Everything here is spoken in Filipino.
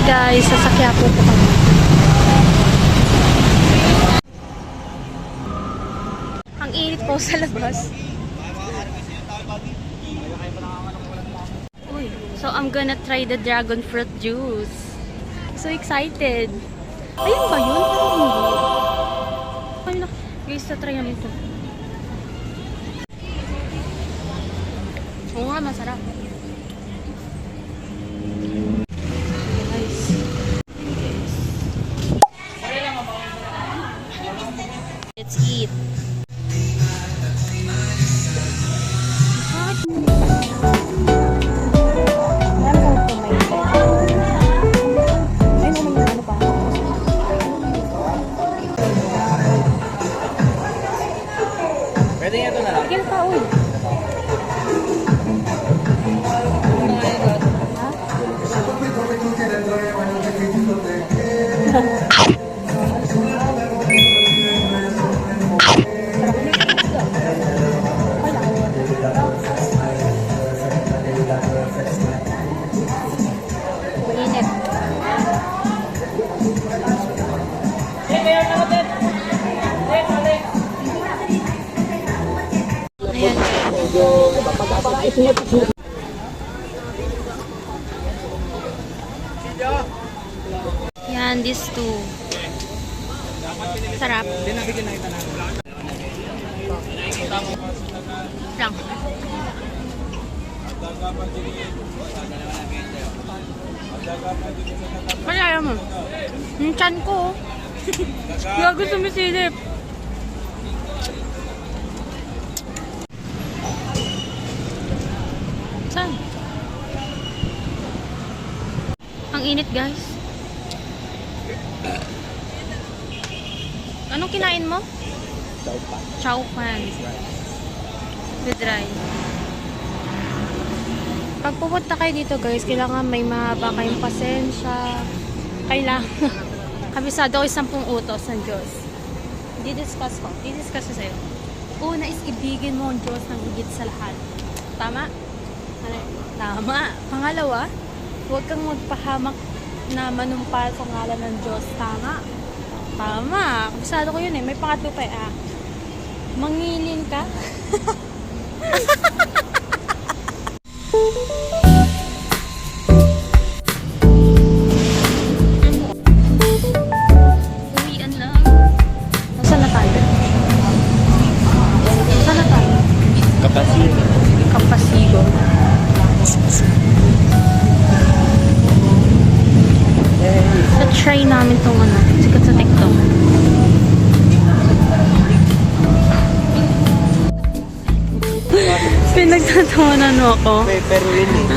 guys, sa Quiapo po kami. Ang init po sa labas. Uy, so I'm gonna try the dragon fruit juice. So excited. Ayun ba yun? Parang hindi. Guys, try namin ito. Oo nga, masarap. Let's eat. Pwede nga ito na lang. Bigyan pa, uy. Mainit. Yan, these two. Sarap. Lang. Kaya mo. Yung chan ko. Gago sumisilip. Saan? Ang init, guys. Anong kinain mo? Chow pan. With rice. Pag pupunta kayo dito, guys, kailangan may mahaba kayong pasensya. Kailangan. Kabisado ko 10 utos ng Diyos. Didiscuss ko. Didiscuss ko sa'yo. Una is ibigin mo ang Diyos ng higit sa lahat. Tama? Tama. Pangalawa, huwag kang magpahamak na manumpa sa ngalan ng Diyos. Tama. Tama. Kabisado ko yun eh. May pangatlo pa eh. Mangilin ka. Uwian lang. Saan na tayo? Saan na tayo? Kapasigo. Kapasigo. Try namin tong ano, sikat sa TikTok. Pinagtatawanan mo ako. Pero yun eh.